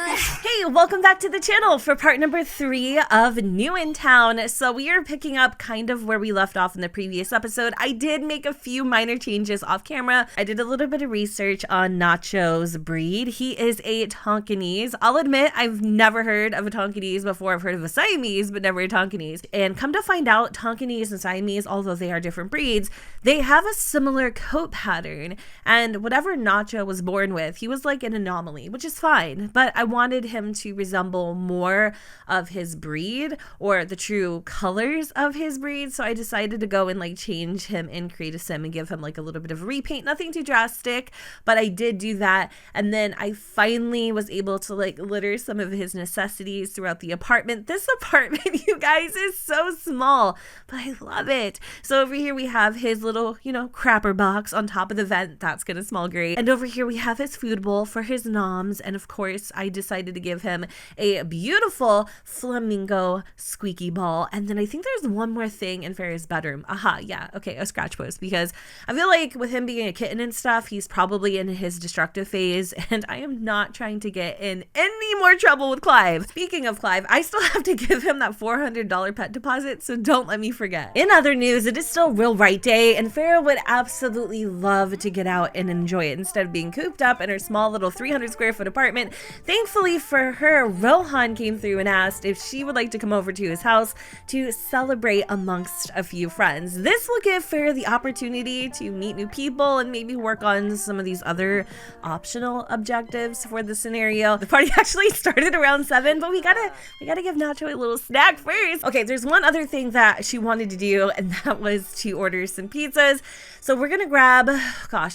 Hey, welcome back to the channel for part number 3 of New in Town. So we are picking up kind of where we left off in the previous episode. I did make a few minor changes off camera. I did a little bit of research on Nacho's breed. He is a Tonkinese. I'll admit I've never heard of a Tonkinese before. I've heard of a Siamese, but never a Tonkinese. And come to find out, Tonkinese and Siamese, although they are different breeds, they have a similar coat pattern. And whatever Nacho was born with, he was like an anomaly, which is fine. But I wanted him to resemble more of his breed or the true colors of his breed. So I decided to go and like change him in Create a Sim and give him like a little bit of a repaint. Nothing too drastic, but I did do that. And then I finally was able to like litter some of his necessities throughout the apartment. This apartment, you guys, is so small, but I love it. So over here we have his little, crapper box on top of the vent. That's gonna smell great. And over here we have his food bowl for his noms. And of course, I decided to give him a beautiful flamingo squeaky ball. And then I think there's one more thing in Farrah's bedroom. A scratch post, because I feel like with him being a kitten and stuff, he's probably in his destructive phase, and I am not trying to get in any more trouble with Clive. Speaking of Clive, I still have to give him that $400 pet deposit, so don't let me forget. In other news, it is still Will Right Day, and Farrah would absolutely love to get out and enjoy it instead of being cooped up in her small little 300 square foot apartment. Thankfully for her, Rohan came through and asked if she would like to come over to his house to celebrate amongst a few friends. This will give Farrah the opportunity to meet new people and maybe work on some of these other optional objectives for the scenario. The party actually started around 7, but we gotta give Nacho a little snack first. Okay, there's one other thing that she wanted to do, and that was to order some pizzas. So we're gonna grab,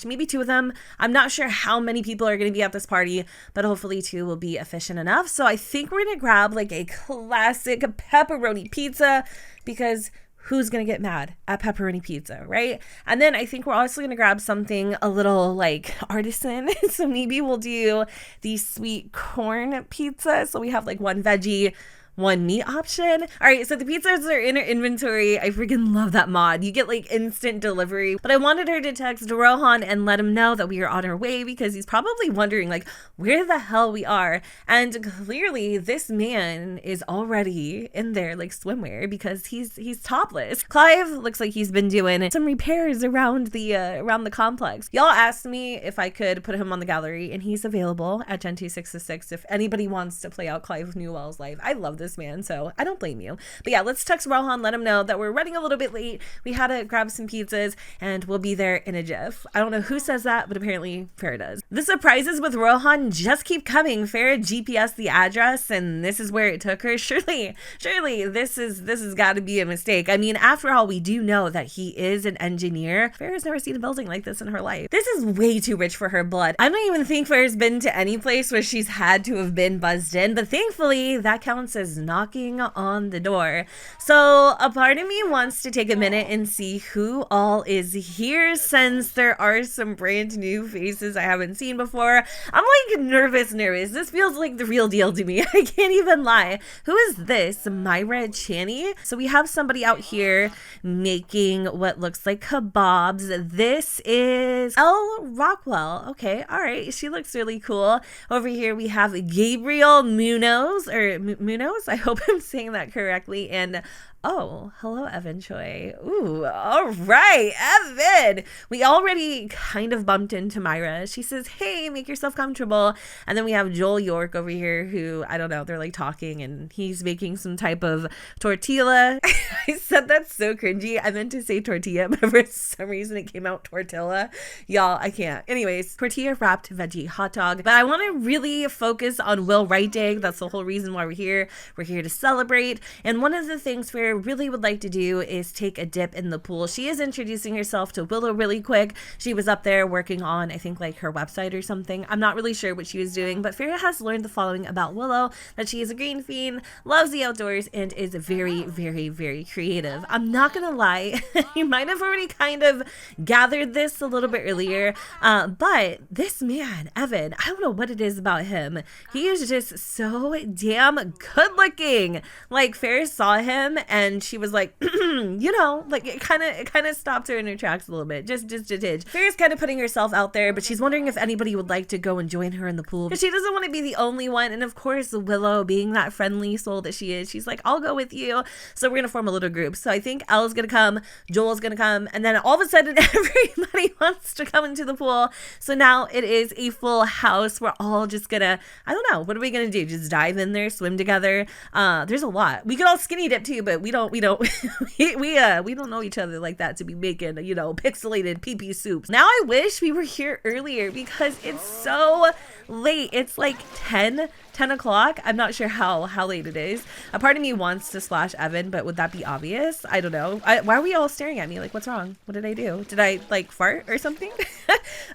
maybe 2 of them. I'm not sure how many people are gonna be at this party, but hopefully 2 will be efficient enough. So I think we're gonna grab like a classic pepperoni pizza, because who's gonna get mad at pepperoni pizza, right? And then I think we're also gonna grab something a little like artisan. So maybe we'll do the sweet corn pizza. So we have like 1 veggie, 1 meat option. All right, so the pizzas are in her inventory. I freaking love that mod. You get like instant delivery. But I wanted her to text Rohan and let him know that we are on our way, because he's probably wondering like where the hell we are. And clearly this man is already in there like swimwear, because he's topless. Clive looks like he's been doing some repairs around the complex. Y'all asked me if I could put him on the gallery, and he's available at Gen2666 if anybody wants to play out Clive Newell's life. I love this man, so I don't blame you. But yeah, let's text Rohan, let him know that we're running a little bit late. We had to grab some pizzas, and we'll be there in a jiff. I don't know who says that, but apparently Farrah does. The surprises with Rohan just keep coming. Farrah GPS the address, and this is where it took her. Surely this has got to be a mistake. I mean, after all, we do know that he is an engineer. Farrah's never seen a building like this in her life. This is way too rich for her blood. I don't even think Farrah's been to any place where she's had to have been buzzed in, but thankfully that counts as knocking on the door. So a part of me wants to take a minute and see who all is here, since there are some brand new faces I haven't seen before. I'm like nervous. This feels like the real deal to me. I can't even lie. Who is this? Myra Chaney? So we have somebody out here making what looks like kebabs. This is Elle Rockwell. Okay, all right. She looks really cool. Over here we have Gabriel Munoz, I hope I'm saying that correctly. And oh, hello, Evan Choi. Ooh, all right, Evan. We already kind of bumped into Myra. She says, hey, make yourself comfortable. And then we have Joel York over here who, I don't know, they're like talking, and he's making some type of tortilla. I said that's so cringy. I meant to say tortilla, but for some reason it came out tortilla. Y'all, I can't. Anyways, tortilla wrapped veggie hot dog. But I want to really focus on Will Right Day. That's the whole reason why we're here. We're here to celebrate. And one of the things we're really would like to do is take a dip in the pool. She is introducing herself to Willow really quick. She was up there working on, I think, like her website or something. I'm not really sure what she was doing, but Farrah has learned the following about Willow: that she is a green fiend, loves the outdoors, and is very, very, very creative. I'm not gonna lie, you might have already kind of gathered this a little bit earlier, but this man, Evan, I don't know what it is about him. He is just so damn good looking. Like, Farrah saw him and she was like, you know, like it kind of stopped her in her tracks a little bit, just a tidge. Farrah's kind of putting herself out there, but she's wondering if anybody would like to go and join her in the pool, because she doesn't want to be the only one. And of course, Willow, being that friendly soul that she is, she's like, I'll go with you. So we're gonna form a little group. So I think Elle's gonna come, Joel's gonna come, and then all of a sudden everybody wants to come into the pool. So now it is a full house. We're all just gonna, I don't know, what are we gonna do? Just dive in there, swim together? There's a lot. We could all skinny dip too, but we don't we don't know each other like that to be making, you know, pixelated pee-pee soups. Now I wish we were here earlier because it's so late. It's like 10 o'clock. I'm not sure how late it is. A part of me wants to splash Evan, but would that be obvious? I don't know. Why are we all staring at me? Like, what's wrong? What did I do? Did I like fart or something?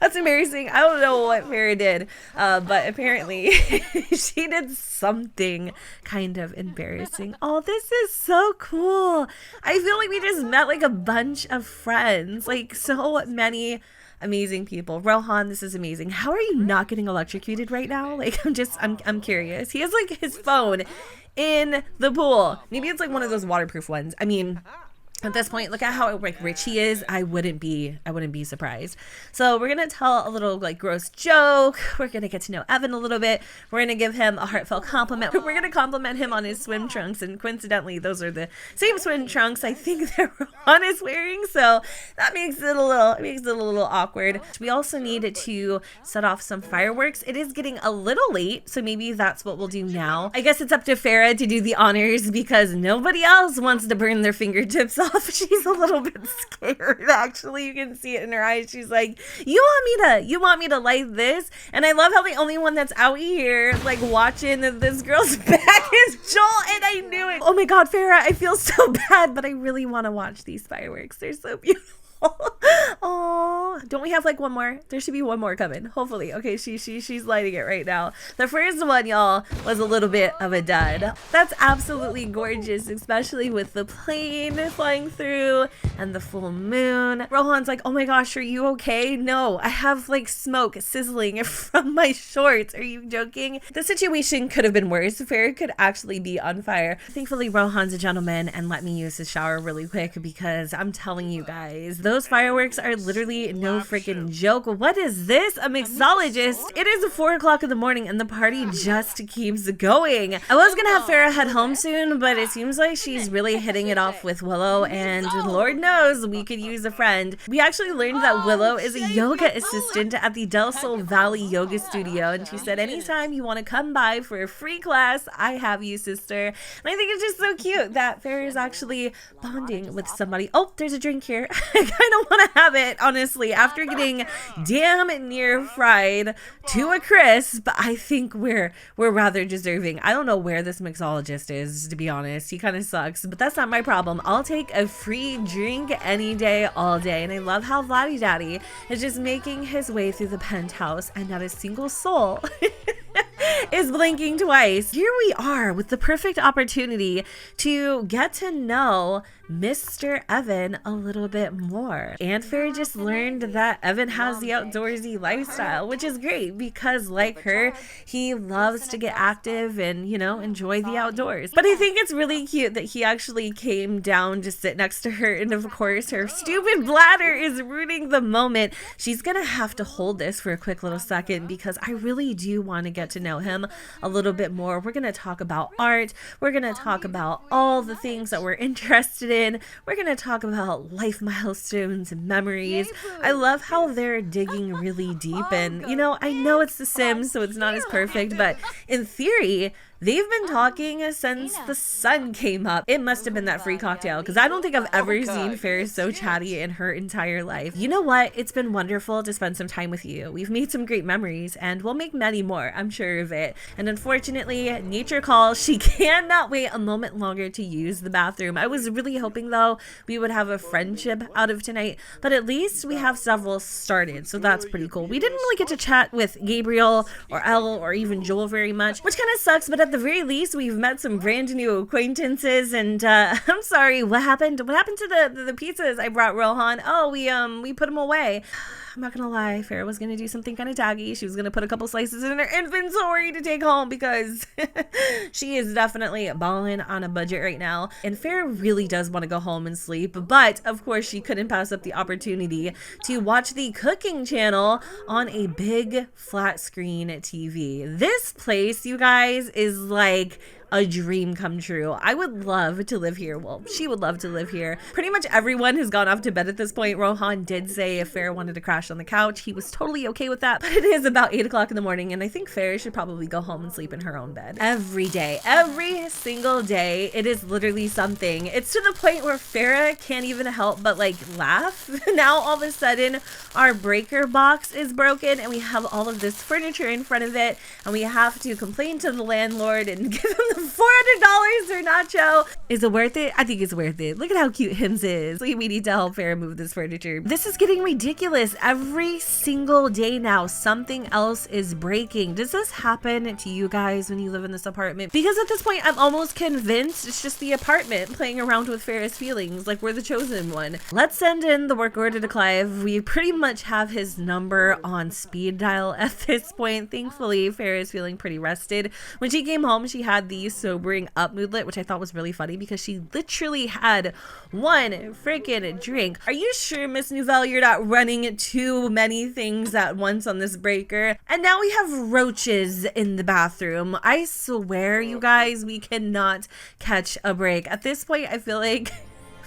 That's embarrassing. I don't know what Farrah did, but apparently she did something kind of embarrassing. Oh, this is so cool. I feel like we just met like a bunch of friends, like so many amazing people. Rohan, this is amazing. How are you not getting electrocuted right now? Like, I'm curious. He has like his phone in the pool. Maybe it's like one of those waterproof ones. I mean, at this point, look at how like rich he is. I wouldn't be surprised. So we're gonna tell a little like gross joke. We're gonna get to know Evan a little bit. We're gonna give him a heartfelt compliment. We're gonna compliment him on his swim trunks, and coincidentally, those are the same swim trunks I think that Rohan is wearing. So that makes it a little awkward. We also need to set off some fireworks. It is getting a little late, so maybe that's what we'll do now. I guess it's up to Farrah to do the honors because nobody else wants to burn their fingertips off. She's a little bit scared, actually. You can see it in her eyes. She's like, you want me to light this? And I love how the only one that's out here like watching this girl's back is Joel, and I knew it. Oh my god, Farrah, I feel so bad, but I really want to watch these fireworks. They're so beautiful. Oh, don't we have like one more? There should be one more coming, hopefully. Okay, she's lighting it right now. The first one, y'all, was a little bit of a dud. That's absolutely gorgeous, especially with the plane flying through and the full moon. Rohan's like, oh my gosh, are you okay? No, I have like smoke sizzling from my shorts. Are you joking? The situation could have been worse. Farrah could actually be on fire. Thankfully, Rohan's a gentleman and let me use his shower really quick because I'm telling you guys, those fireworks are literally no freaking joke. What is this? A mixologist? It is 4 o'clock in the morning and the party just keeps going. I was gonna have Farrah head home soon, but it seems like she's really hitting it off with Willow, and Lord knows we could use a friend. We actually learned that Willow is a yoga assistant at the Del Sol Valley Yoga Studio, and she said anytime you want to come by for a free class, I have you, sister. And I think it's just so cute that Farrah is actually bonding with somebody. Oh, there's a drink here. I don't want to have it, honestly, after getting damn near fried to a crisp. I think we're rather deserving. I don't know where this mixologist is, to be honest. He kind of sucks, but that's not my problem. I'll take a free drink any day, all day. And I love how Vladdy Daddy is just making his way through the penthouse and not a single soul is blinking twice. Here we are with the perfect opportunity to get to know Mr. Evan a little bit more. And Farrah just learned that Evan has the outdoorsy lifestyle, which is great because like her, he loves to get active and, you know, enjoy the outdoors. But I think it's really cute that he actually came down to sit next to her, and of course her stupid bladder is ruining the moment. She's gonna have to hold this for a quick little second because I really do want to get to know him a little bit more. We're gonna talk about art. We're gonna talk about all the things that we're interested in. We're gonna talk about life milestones and memories. I love how they're digging really deep, and you know, I know it's The Sims, so it's not as perfect, but in theory, they've been talking since the sun came up. It must have been that free cocktail, because I don't think I've ever seen Farrah so chatty in her entire life. You know what? It's been wonderful to spend some time with you. We've made some great memories, and we'll make many more, I'm sure of it. And unfortunately, nature calls. She cannot wait a moment longer to use the bathroom. I was really hoping, though, we would have a friendship out of tonight, but at least we have several started, so that's pretty cool. We didn't really get to chat with Gabriel or Elle or even Joel very much, which kind of sucks, but at at the very least, we've met some brand new acquaintances. And I'm sorry, what happened? What happened to the pizzas I brought Rohan? Oh, we put them away. I'm not gonna lie, Farrah was gonna do something kind of taggy. She was gonna put a couple slices in her inventory to take home because she is definitely balling on a budget right now. And Farrah really does want to go home and sleep, but of course she couldn't pass up the opportunity to watch the cooking channel on a big flat screen TV. This place, you guys, is like a dream come true. I would love to live here. Well, she would love to live here. Pretty much everyone has gone off to bed at this point. Rohan did say if Farrah wanted to crash on the couch, he was totally okay with that. But it is about 8 o'clock in the morning, and I think Farrah should probably go home and sleep in her own bed. Every day, every single day, it is literally something. It's to the point where Farrah can't even help but like laugh. Now all of a sudden, our breaker box is broken, and we have all of this furniture in front of it, and we have to complain to the landlord and give him the $400 for Nacho. Is it worth it? I think it's worth it. Look at how cute Hims is. We need to help Farrah move this furniture. This is getting ridiculous. Every single day now, something else is breaking. Does this happen to you guys when you live in this apartment? Because at this point, I'm almost convinced it's just the apartment playing around with Farrah's feelings, like we're the chosen one. Let's send in the work order to Clive. We pretty much have his number on speed dial at this point. Thankfully, Farrah is feeling pretty rested. When she came home, she had the sobering up moodlet, which I thought was really funny because she literally had one freaking drink. Are you sure, Miss Nouvelle, you're not running too many things at once on this breaker? And now we have roaches in the bathroom. I swear, you guys, we cannot catch a break. At this point, I feel like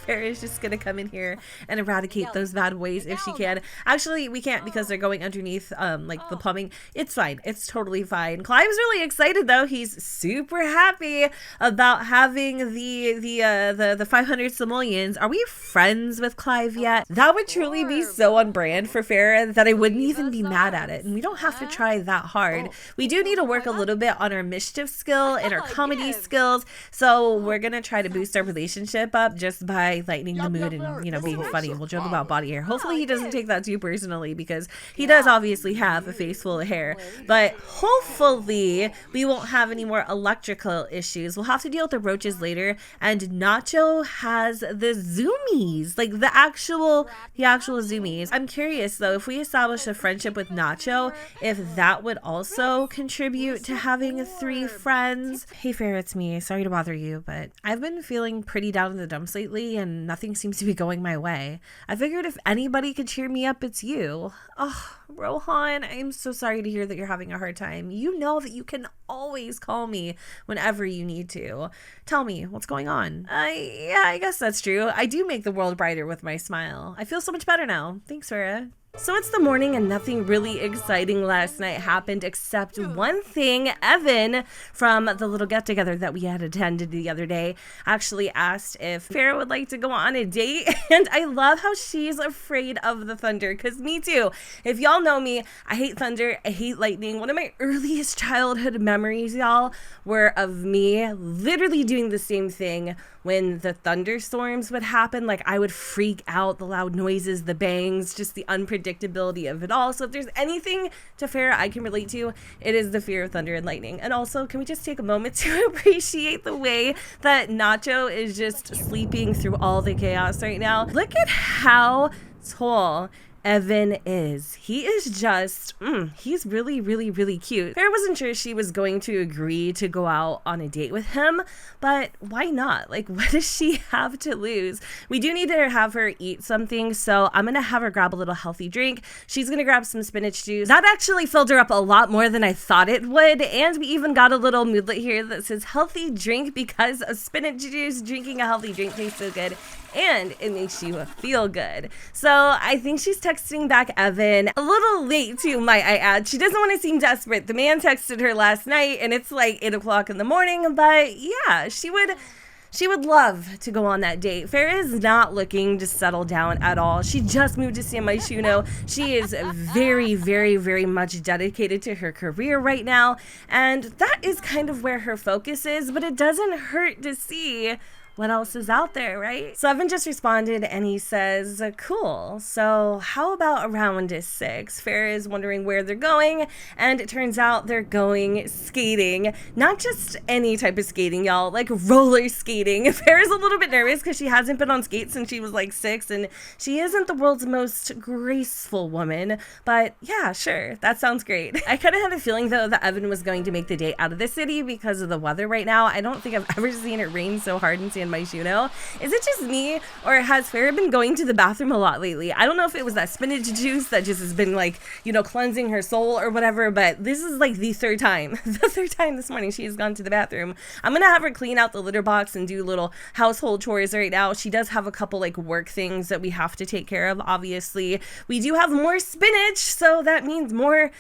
Farrah is just gonna come in here and eradicate those bad boys if she can. Actually, we can't because they're going underneath like the plumbing. It's fine. It's totally fine. Clive's really excited though. He's super happy about having the 500 simoleons. Are we friends with Clive yet? That would truly be so on brand for Farrah that I wouldn't even be mad at it. And we don't have to try that hard. We do need to work a little bit on our mischief skill and our comedy skills. So we're gonna try to boost our relationship up just by lightening the mood and, you know, being funny. We'll joke about body hair. Hopefully he doesn't take that too personally because he does obviously have a face full of hair. But hopefully we won't have any more electrical issues. We'll have to deal with the roaches later. And Nacho has the zoomies, like the actual zoomies. I'm curious though, if we establish a friendship with Nacho, if that would also contribute to having 3 friends. Hey Farrah, it's me. Sorry to bother you, but I've been feeling pretty down in the dumps lately and nothing seems to be going my way. I figured if anybody could cheer me up, it's you. Oh, Rohan, I'm so sorry to hear that you're having a hard time. You know that you can always call me whenever you need to. Tell me, what's going on? Yeah, I guess that's true. I do make the world brighter with my smile. I feel so much better now. Thanks, Farrah. So it's the morning and nothing really exciting last night happened except one thing. Evan from the little get-together that we had attended the other day actually asked if Farrah would like to go on a date. And I love how she's afraid of the thunder, because me too. If y'all know me, I hate thunder, I hate lightning. One of my earliest childhood memories, y'all, were of me literally doing the same thing when the thunderstorms would happen. Like, I would freak out, the loud noises, the bangs, just the unpredictability of it all. So if there's anything to Farrah I can relate to, it is the fear of thunder and lightning. And also, can we just take a moment to appreciate the way that Nacho is just sleeping through all the chaos right now? Look at how tall Evan is. He is just, he's really, really, really cute. Farrah wasn't sure she was going to agree to go out on a date with him, but why not? Like, what does she have to lose? We do need to have her eat something, so I'm gonna have her grab a little healthy drink. She's gonna grab some spinach juice. That actually filled her up a lot more than I thought it would, and we even got a little moodlet here that says healthy drink because of spinach juice. Drinking a healthy drink tastes so good, and it makes you feel good. So I think she's texting back Evan a little late too, might I add. She doesn't want to seem desperate. The man texted her last night and it's like 8 o'clock in the morning, but yeah, she would love to go on that date. Farrah is not looking to settle down at all. She just moved to San Myshuno. She is very, very, very much dedicated to her career right now, and that is kind of where her focus is, but it doesn't hurt to see what else is out there, right? So Evan just responded and he says, cool. So how about around 6? Farrah is wondering where they're going, and it turns out they're going skating. Not just any type of skating, y'all, like roller skating. Farrah's a little bit nervous because she hasn't been on skates since she was like 6, and she isn't the world's most graceful woman, but yeah, sure, that sounds great. I kind of had a feeling though that Evan was going to make the day out of the city because of the weather right now. I don't think I've ever seen it rain so hard in San Myshuno. Is it just me, or has Farrah been going to the bathroom a lot lately? I don't know if it was that spinach juice that just has been like, you know, cleansing her soul or whatever, but this is like the third time this morning she has gone to the bathroom. I'm gonna have her clean out the litter box and do little household chores right now. She does have a couple like work things that we have to take care of. Obviously, we do have more spinach, so that means more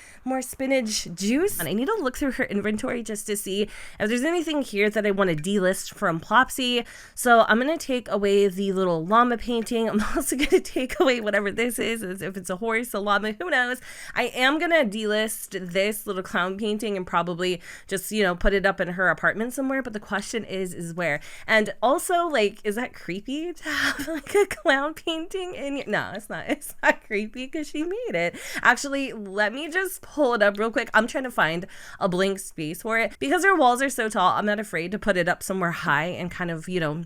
spinach juice. And I need to look through her inventory just to see if there's anything here that I want to delist from Plopsy. So I'm going to take away the little llama painting. I'm also going to take away whatever this is, if it's a horse, a llama, who knows. I am going to delist this little clown painting and probably just, you know, put it up in her apartment somewhere. But the question is where? And also, like, is that creepy to have like a clown painting in your... No, it's not. It's not creepy because she made it. Actually, let me just pull it up real quick. I'm trying to find a blank space for it because her walls are so tall. I'm not afraid to put it up somewhere high and kind of, you know,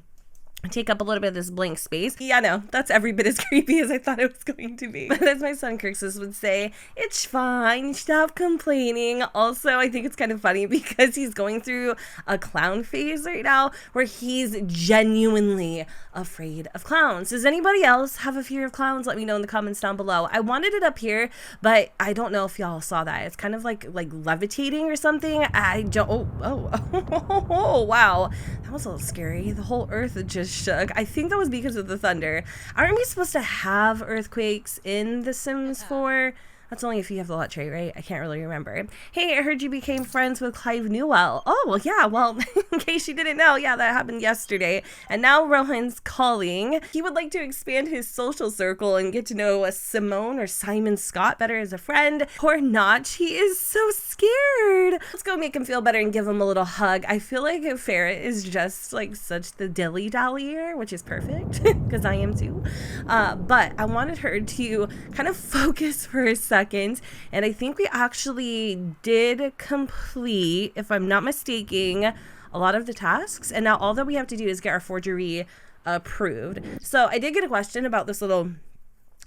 take up a little bit of this blank space. Yeah, no, that's every bit as creepy as I thought it was going to be. But as my son Kirksus would say, it's fine, stop complaining. Also, I think it's kind of funny because he's going through a clown phase right now where he's genuinely afraid of clowns. Does anybody else have a fear of clowns? Let me know in the comments down below. I wanted it up here, but I don't know if y'all saw that. It's kind of like levitating or something. I don't... Oh, wow. That was a little scary. The whole earth just shook. I think that was because of the thunder. Aren't we supposed to have earthquakes in The Sims 4? That's only if you have the lot trait, right? I can't really remember. Hey, I heard you became friends with Clive Newell. Oh, well, yeah. Well, in case you didn't know, yeah, that happened yesterday. And now Rohan's calling. He would like to expand his social circle and get to know a Simone or Simon Scott better as a friend. Poor Notch, he is so scared. Let's go make him feel better and give him a little hug. I feel like Farrah is just like such the dilly-dallier, which is perfect because I am too. But I wanted her to kind of focus for a second. And I think we actually did complete, if I'm not mistaken, a lot of the tasks. And now all that we have to do is get our forgery approved. So I did get a question about this little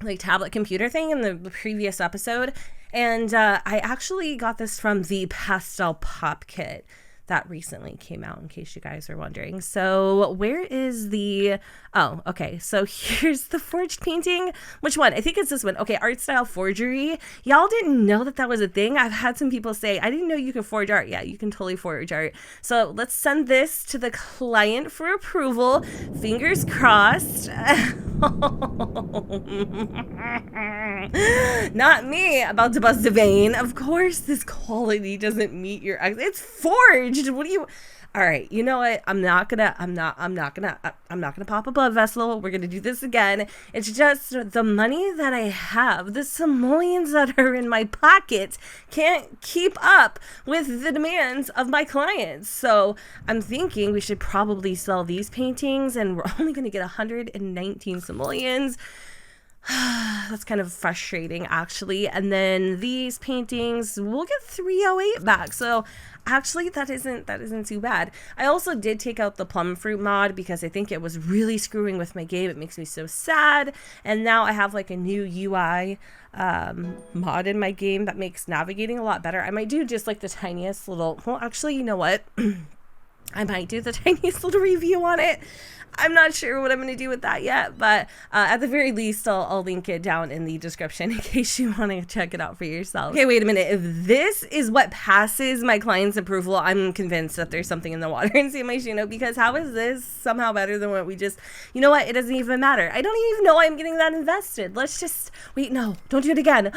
like tablet computer thing in the previous episode. And I actually got this from the Pastel Pop Kit that recently came out, in case you guys are wondering. So where is the... Oh, okay. So here's the forged painting. Which one? I think it's this one. Okay, art style forgery. Y'all didn't know that was a thing. I've had some people say, I didn't know you could forge art. Yeah, you can totally forge art. So let's send this to the client for approval. Fingers crossed. Not me, about to bust a vein. Of course this quality doesn't meet your... It's forged. What do you... All right, you know what? I'm not gonna pop a blood vessel. We're gonna do this again. It's just the money that I have, the simoleons that are in my pocket can't keep up with the demands of my clients. So I'm thinking we should probably sell these paintings, and we're only gonna get 119 simoleons. That's kind of frustrating, actually. And then these paintings, we'll get 308 back. So actually that isn't too bad. I also did take out the plum fruit mod because I think it was really screwing with my game. It makes me so sad. And now I have like a new UI mod in my game that makes navigating a lot better. I might do just like the tiniest little... Well, actually, you know what? I might do the tiniest little review on it. I'm not sure what I'm going to do with that yet, but at the very least, I'll link it down in the description in case you want to check it out for yourself. Okay, wait a minute. If this is what passes my client's approval, I'm convinced that there's something in the water in San Myshuno, because how is this somehow better than what we just... You know what? It doesn't even matter. I don't even know I'm getting that invested. Let's just... Wait, no. Don't do it again.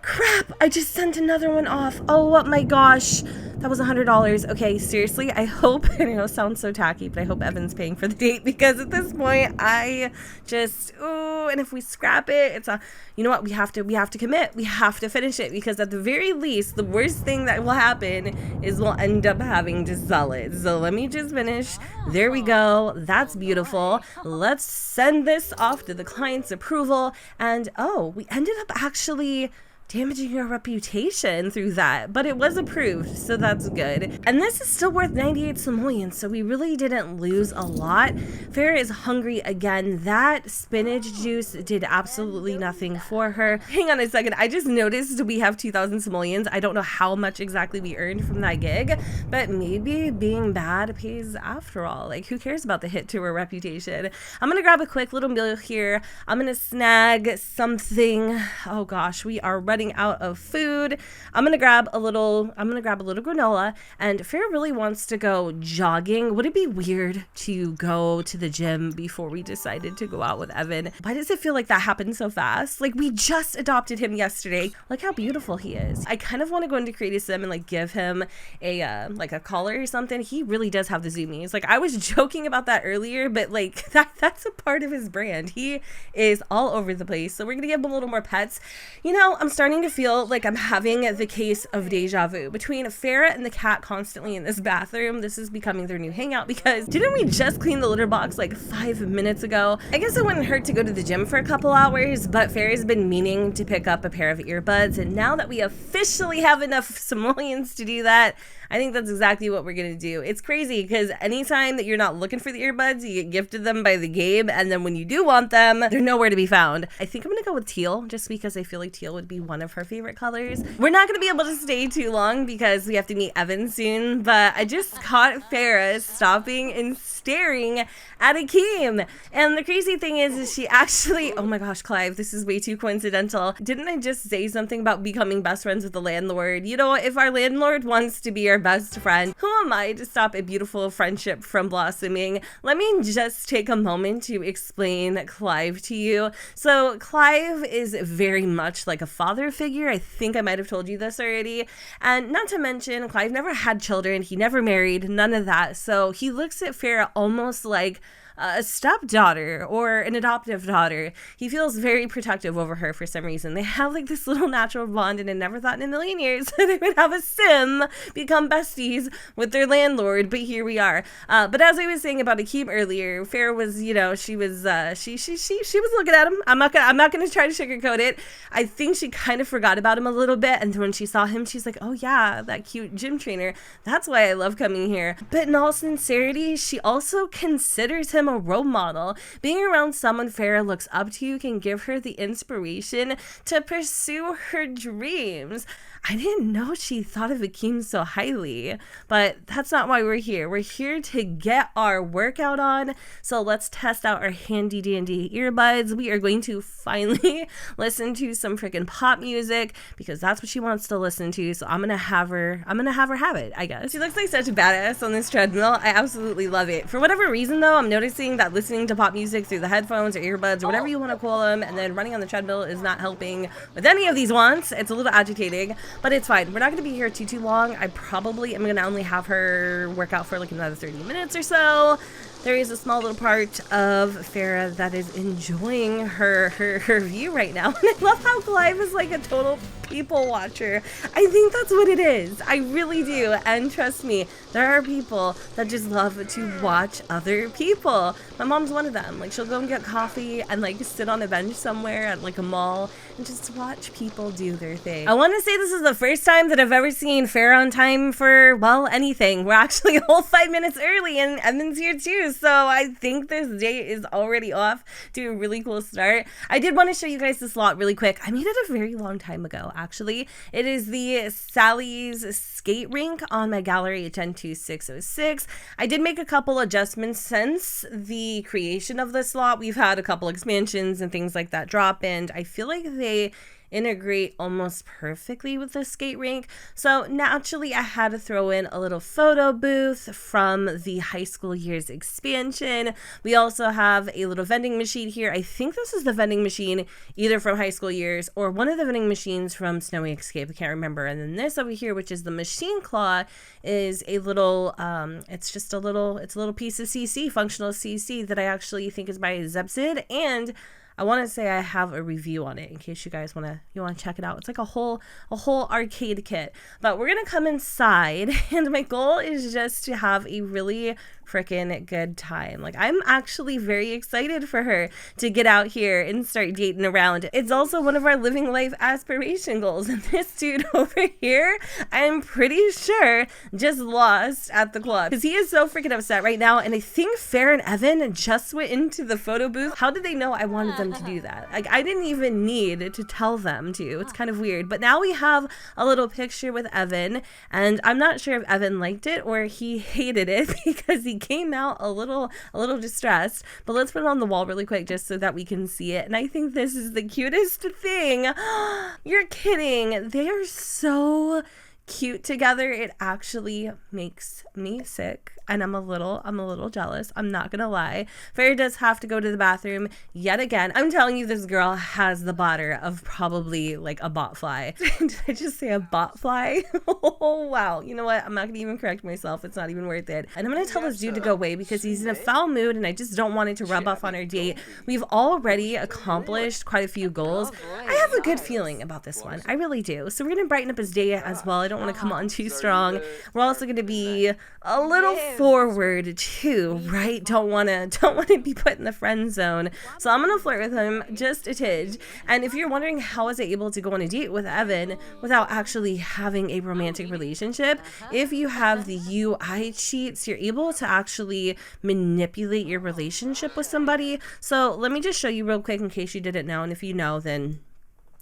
Crap! I just sent another one off. Oh my gosh. That was $100. Okay, seriously, I hope, and I know it sounds so tacky, but I hope Evan's paying for the date, because at this point, I just, ooh, and if we scrap it, it's a, you know what, we have to commit. We have to finish it, because at the very least, the worst thing that will happen is we'll end up having to sell it. So let me just finish. There we go. That's beautiful. Let's send this off to the client's approval. And oh, we ended up actually damaging your reputation through that, but it was approved, so that's good. And this is still worth 98 simoleons, so we really didn't lose a lot. Farrah is hungry again. That spinach juice did absolutely nothing for her. Hang on a second, I just noticed we have 2,000 simoleons. I don't know how much exactly we earned from that gig, but maybe being bad pays after all. Like, who cares about the hit to her reputation? I'm gonna grab a quick little meal here. I'm gonna snag something. Oh gosh, we are running out of food. I'm gonna grab a little granola, and Farrah really wants to go jogging. Would it be weird to go to the gym before we decided to go out with Evan? Why does it feel like that happened so fast? Like, we just adopted him yesterday. Look how beautiful he is. I kind of want to go into Creative Sim and like give him a like a collar or something. He really does have the zoomies. Like, I was joking about that earlier, but like that's a part of his brand. He is all over the place. So we're gonna give him a little more pets. You know, I'm starting to feel like I'm having the case of deja vu between Farrah and the cat constantly in this bathroom. This is becoming their new hangout, because didn't we just clean the litter box like 5 minutes ago? I guess it wouldn't hurt to go to the gym for a couple hours, but Farrah's been meaning to pick up a pair of earbuds, and now that we officially have enough simoleons to do that, I think that's exactly what we're gonna do. It's crazy, because anytime that you're not looking for the earbuds, you get gifted them by the game, and then when you do want them, they're nowhere to be found. I think I'm gonna go with teal, just because I feel like teal would be one of her favorite colors. We're not gonna be able to stay too long because we have to meet Evan soon, but I just caught Farrah stopping and staring at Akeem. And the crazy thing is she actually, oh my gosh, Clive, this is way too coincidental. Didn't I just say something about becoming best friends with the landlord? You know, if our landlord wants to be our best friend, who am I to stop a beautiful friendship from blossoming? Let me just take a moment to explain Clive to you. So Clive is very much like a father figure. I think I might have told you this already. And not to mention, Clive never had children. He never married, none of that. So he looks at Farrah almost like a stepdaughter or an adoptive daughter. He feels very protective over her for some reason. They have like this little natural bond, and I never thought in a million years they would have a sim become besties with their landlord, but here we are. But as I was saying about Akeem earlier, Farrah was, you know, she was looking at him. I'm not gonna try to sugarcoat it. I think she kind of forgot about him a little bit, and then when she saw him, she's like, oh yeah, that cute gym trainer. That's why I love coming here. But in all sincerity, she also considers him a role model. Being around someone Farrah looks up to can give her the inspiration to pursue her dreams. I didn't know she thought of Akeem so highly, but that's not why we're here. We're here to get our workout on. So let's test out our handy dandy earbuds. We are going to finally listen to some freaking pop music, because that's what she wants to listen to. So I'm gonna have her have it, I guess. She looks like such a badass on this treadmill. I absolutely love it. For whatever reason though, I'm noticing that listening to pop music through the headphones or earbuds or whatever you want to call them, and then running on the treadmill is not helping with any of these wants. It's a little agitating, but it's fine. We're not going to be here too long. I probably am going to only have her work out for like another 30 minutes or so. There is a small little part of Farrah that is enjoying her view right now. And I love how Clive is like a total people watcher. I think that's what it is. I really do. And trust me, there are people that just love to watch other people. My mom's one of them. Like, she'll go and get coffee and like sit on a bench somewhere at like a mall and just watch people do their thing. I want to say this is the first time that I've ever seen Farrah on time for, well, anything. We're actually a whole 5 minutes early, and Evan's here too. So I think this date is already off to a really cool start. I did want to show you guys this lot really quick. I made it a very long time ago, actually. It is the Sally's skate rink on my gallery at 102,606. I did make a couple adjustments since the creation of this lot. We've had a couple expansions and things like that drop, and I feel like they integrate almost perfectly with the skate rink. So naturally, I had to throw in a little photo booth from the high school years expansion. We also have a little vending machine here. I think this is the vending machine either from high school years or one of the vending machines from Snowy Escape. I can't remember. And then this over here, which is the machine claw, is a little, it's a little piece of CC, functional CC, that I actually think is by Zepsid, and I want to say I have a review on it in case you guys want to check it out. It's like a whole arcade kit. But we're going to come inside, and my goal is just to have a really freaking good time. Like, I'm actually very excited for her to get out here and start dating around. It's also one of our living life aspiration goals. And this dude over here, I'm pretty sure just lost at the club because he is so freaking upset right now. And I think Farrah and Evan just went into the photo booth. How did they know I wanted them to do that? Like, I didn't even need to tell them to. It's kind of weird. But now we have a little picture with Evan, and I'm not sure if Evan liked it or he hated it because he came out a little distressed. But let's put it on the wall really quick just so that we can see it. And I think this is the cutest thing. You're kidding. They are so cute together. It actually makes me sick, and I'm a little jealous. I'm not gonna lie. Farrah does have to go to the bathroom yet again. I'm telling you, this girl has the bladder of probably like a botfly. Did I just say a botfly? Oh wow. You know what? I'm not gonna even correct myself. It's not even worth it. And I'm gonna tell this dude to go away because he's in a foul mood, and I just don't want it to rub off on our date. We've already accomplished quite a few goals. I have a good feeling about this one. I really do. So we're gonna brighten up his day as well. I don't want to come on too strong. We're also going to be a little forward too, right? Don't want to be put in the friend zone. So I'm going to flirt with him just a tidge. And if you're wondering how was I able to go on a date with Evan without actually having a romantic relationship, if you have the UI cheats, you're able to actually manipulate your relationship with somebody. So let me just show you real quick in case you didn't know, and if you know, then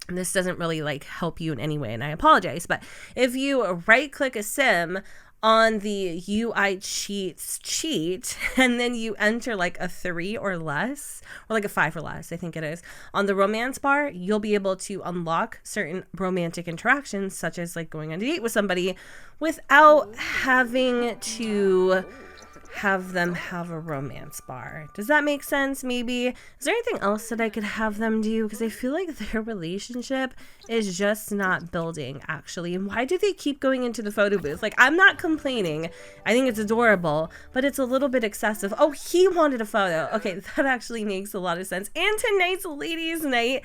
this doesn't really like help you in any way, and I apologize. But if you right click a sim on the UI cheats cheat, and then you enter like a 3 or less, or like a 5 or less, I think it is, on the romance bar, you'll be able to unlock certain romantic interactions, such as like going on a date with somebody without having to have them have a romance bar. Does that make sense? Maybe. Is there anything else that I could have them do? Because I feel like their relationship is just not building, actually. And why do they keep going into the photo booth? Like, I'm not complaining. I think it's adorable, but it's a little bit excessive. Oh, he wanted a photo. Okay, that actually makes a lot of sense. And tonight's ladies' night.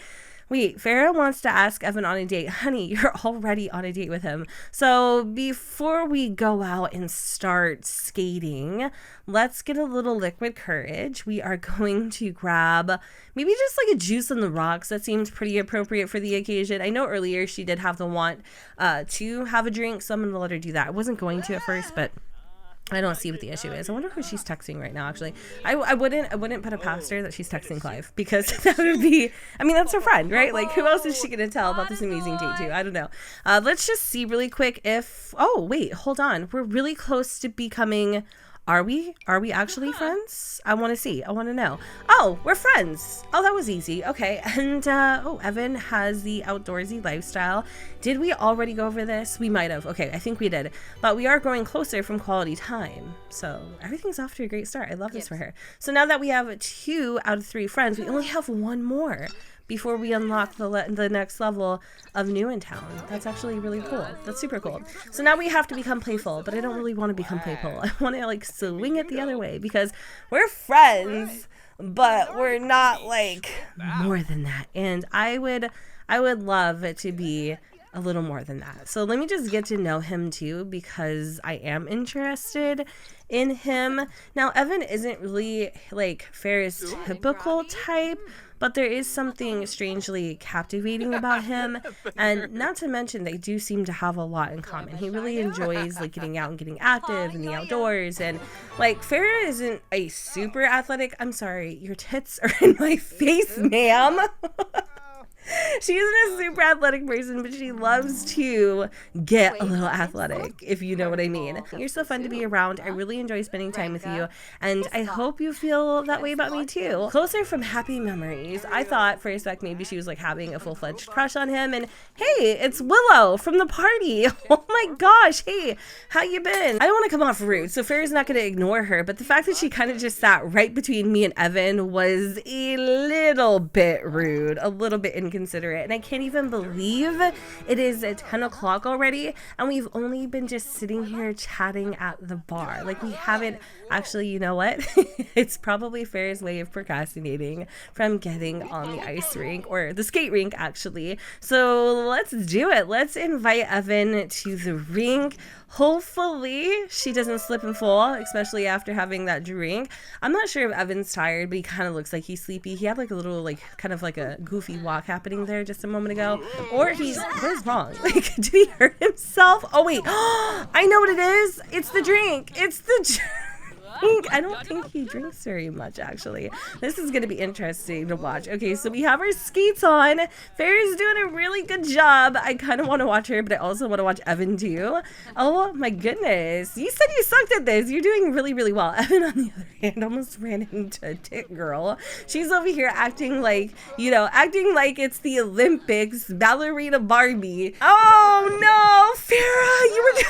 Wait, Farrah wants to ask Evan on a date. Honey, you're already on a date with him. So before we go out and start skating, let's get a little liquid courage. We are going to grab maybe just like a juice on the rocks. That seems pretty appropriate for the occasion. I know earlier she did have the want to have a drink, so I'm going to let her do that. I wasn't going to at first, but I don't see what the issue is. I wonder who she's texting right now, actually. I wouldn't put it past her that she's texting Clive, because that would be, I mean, that's her friend, right? Like, who else is she going to tell about this amazing date to? I don't know. Let's just see really quick if, oh, wait, hold on. We're really close to becoming, are we actually friends? I want to see. I want to know. Oh, we're friends. Oh, that was easy. Okay. And, oh, Evan has the outdoorsy lifestyle. Did we already go over this? We might have. Okay, I think we did. But we are growing closer from quality time. So everything's off to a great start. I love this for her. So now that we have 2 out of 3 friends, we only have 1 more before we unlock the next level of New in Town. That's actually really cool. That's super cool. So now we have to become playful, but I don't really want to become playful. I want to like swing it the other way, because we're friends, but we're not like more than that. And I would love it to be a little more than that. So let me just get to know him too, because I am interested in him. Now, Evan isn't really like Farrah's typical type, but there is something strangely captivating about him. And not to mention, they do seem to have a lot in common. He really enjoys like getting out and getting active in the outdoors. And like, Farrah isn't a super athletic. I'm sorry, your tits are in my face, ma'am. She isn't a super athletic person, but she loves to get a little athletic, if you know what I mean. You're so fun to be around. I really enjoy spending time with you, and I hope you feel that way about me too. Closer from happy memories. I thought for a sec maybe she was like having a full-fledged crush on him, and hey, it's Willow from the party. Oh my gosh, hey, how you been? I don't want to come off rude, so Farrah's not going to ignore her, but the fact that she kind of just sat right between me and Evan was a little bit rude, a little bit inconsiderate, and I can't even believe it is at 10 o'clock already, and we've only been just sitting here chatting at the bar. Like, we haven't actually, you know what? It's probably Farrah's way of procrastinating from getting on the ice rink, or the skate rink, actually. So let's do it. Let's invite Evan to the rink. Hopefully she doesn't slip and fall, especially after having that drink. I'm not sure if Evan's tired, but he kind of looks like he's sleepy. He had like a little, like, kind of like a goofy walk happening there just a moment ago. Or what is wrong? Like, did he hurt himself? Oh wait, I know what it is. It's the drink. It's the drink. I don't think he drinks very much, actually. This is going to be interesting to watch. Okay, so we have our skates on. Farrah's doing a really good job. I kind of want to watch her, but I also want to watch Evan too. Oh my goodness. You said you sucked at this. You're doing really, really well. Evan, on the other hand, almost ran into Tit Girl. She's over here acting like, you know, acting like it's the Olympics, ballerina Barbie. Oh no, Farrah, you were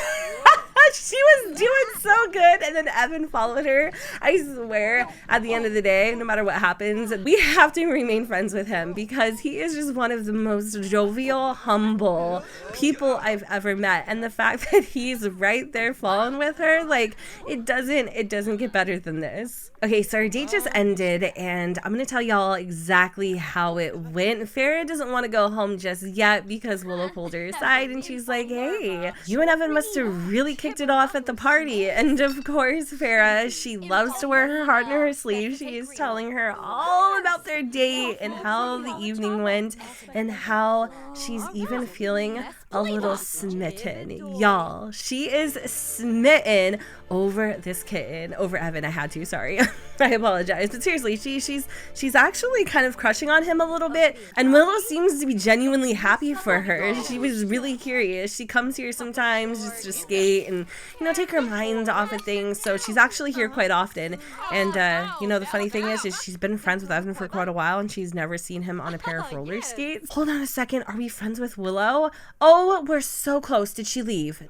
she was doing so good, and then Evan followed her. I swear, at the end of the day, no matter what happens, we have to remain friends with him, because he is just one of the most jovial, humble people I've ever met. And the fact that he's right there following with her, like, it doesn't get better than this. Okay, so our date just ended, and I'm gonna tell y'all exactly how it went. Farrah doesn't want to go home just yet because Willow pulled her aside, and she's like, hey, you and Evan must have really kicked it off at the party. And of course, Farrah, she loves to wear her heart on her sleeve. She is telling her all about their date and how the evening went, and how she's even feeling a little smitten. Y'all, she is smitten over this kitten, over Evan. I had to, sorry. I apologize, but seriously, she's actually kind of crushing on him a little bit, and Willow seems to be genuinely happy for her. She was really curious. She comes here sometimes just to skate and, you know, take her mind off of things, so she's actually here quite often. And you know, the funny thing is she's been friends with Evan for quite a while, and she's never seen him on a pair of roller skates. Hold on a second, are we friends with Willow? Oh, we're so close. Did she leave?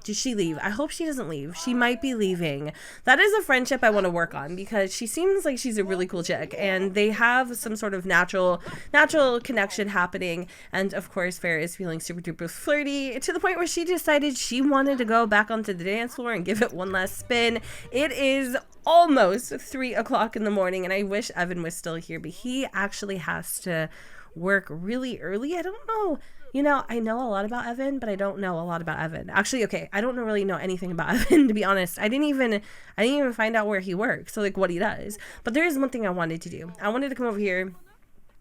I hope she doesn't leave. She might be leaving. That is a friendship I want to work on, because she seems like she's a really cool chick, and they have some sort of natural connection happening. And of course, Farrah is feeling super duper flirty, to the point where she decided she wanted to go back onto the dance floor and give it one last spin. It is almost 3 o'clock in the morning, and I wish Evan was still here, but he actually has to work really early. I don't know. You know, I know a lot about Evan, but I don't know a lot about Evan. Actually, okay, I don't really know anything about Evan, to be honest. I didn't even find out where he works, so like what he does. But there is one thing I wanted to do. I wanted to come over here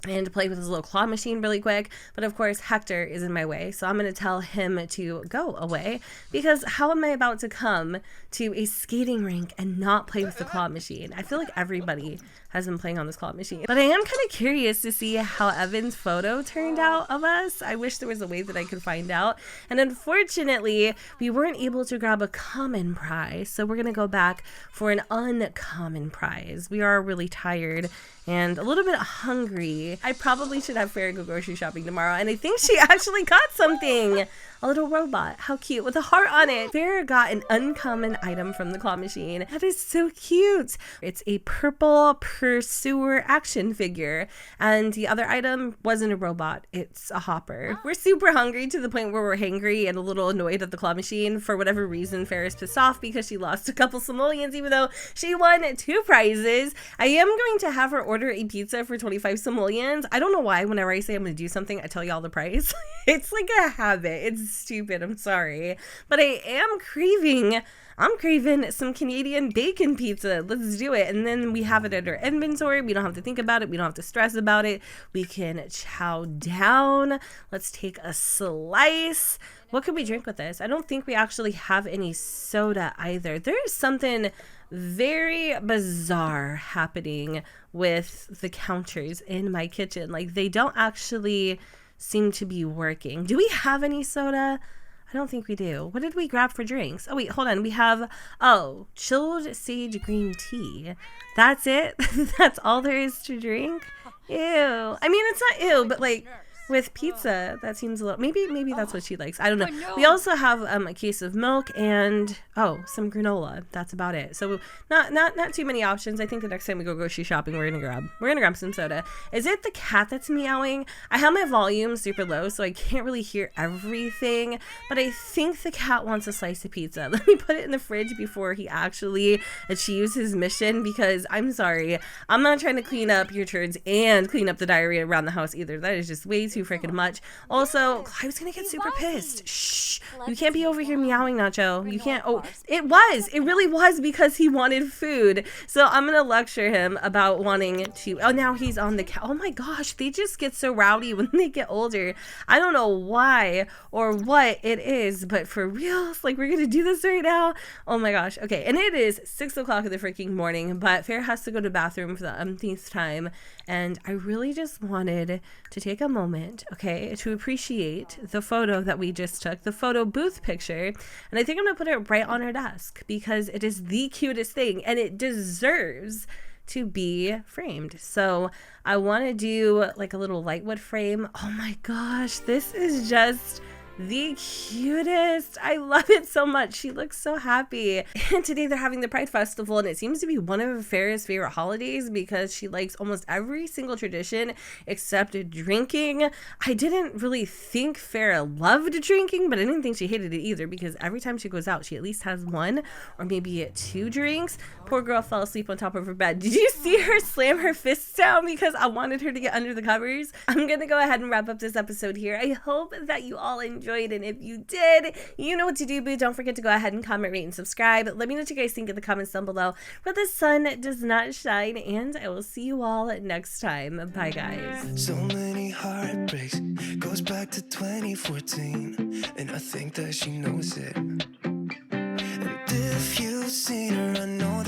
and to play with his little claw machine really quick, but of course Hector is in my way, so I'm going to tell him to go away, because how am I about to come to a skating rink and not play with the claw machine? I feel like everybody has been playing on this claw machine, but I am kind of curious to see how Evan's photo turned out of us. I wish there was a way that I could find out, and unfortunately we weren't able to grab a common prize, so we're going to go back for an uncommon prize. We are really tired and a little bit hungry. I probably should have Farrah go grocery shopping tomorrow, and I think she actually got something. A little robot. How cute, with a heart on it. Farrah got an uncommon item from the claw machine. That is so cute. It's a purple pursuer action figure, and the other item wasn't a robot. It's a hopper. We're super hungry, to the point where we're hangry and a little annoyed at the claw machine. For whatever reason, Farrah's pissed off because she lost a couple simoleons, even though she won 2 prizes. I am going to have her order a pizza for 25 simoleons. I don't know why whenever I say I'm going to do something, I tell y'all the price. It's like a habit. It's stupid, I'm sorry, but I am craving some Canadian bacon pizza. Let's do it. And then we have it at our inventory. We don't have to think about it. We don't have to stress about it. We can chow down. Let's take a slice. What could we drink with this? I don't think we actually have any soda either. There is something very bizarre happening with the counters in my kitchen. Like, they don't actually seem to be working. Do we have any soda? I don't think we do. What did we grab for drinks? Oh, wait, hold on. We have, chilled sage green tea. That's it? That's all there is to drink? Ew. I mean, it's not ew, but like with pizza, that seems a little, maybe that's what she likes. I don't know. We also have a case of milk and, some granola. That's about it. So not too many options. I think the next time we go grocery shopping, we're gonna grab some soda. Is it the cat that's meowing? I have my volume super low, so I can't really hear everything, but I think the cat wants a slice of pizza. Let me put it in the fridge before he actually achieves his mission, because I'm sorry, I'm not trying to clean up your turds and clean up the diarrhea around the house either. That is just way too freaking much. Also, I was gonna get super pissed. Shh, you can't be over here meowing, Nacho. You can't. Oh, it really was because he wanted food. So I'm gonna lecture him about wanting to. Oh, now he's on the couch. Oh my gosh, they just get so rowdy when they get older. I don't know why or what it is, but for real, like, we're gonna do this right now. Oh my gosh. Okay, and it is 6 o'clock in the freaking morning, but Farrah has to go to the bathroom for the umpteenth time, and I really just wanted to take a moment, okay, to appreciate the photo that we just took, the photo booth picture, and I think I'm gonna put it right on her desk because it is the cutest thing and it deserves to be framed. So I want to do like a little lightwood frame. Oh my gosh, this is just the cutest. I love it so much. She looks so happy. And today they're having the Pride Festival, and it seems to be one of Farrah's favorite holidays because she likes almost every single tradition except drinking. I didn't really think Farrah loved drinking, but I didn't think she hated it either because every time she goes out, she at least has one or maybe 2 drinks. Poor girl fell asleep on top of her bed. Did you see her slam her fists down because I wanted her to get under the covers? I'm gonna go ahead and wrap up this episode here. I hope that you all enjoyed, and if you did, you know what to do, boo. Don't forget to go ahead and comment, rate, and subscribe. Let me know what you guys think in the comments down below where the sun does not shine, and I will see you all next time. Bye, guys. So many heartbreaks, goes back to 2014, and I think that she knows it. And if you've seen her, I know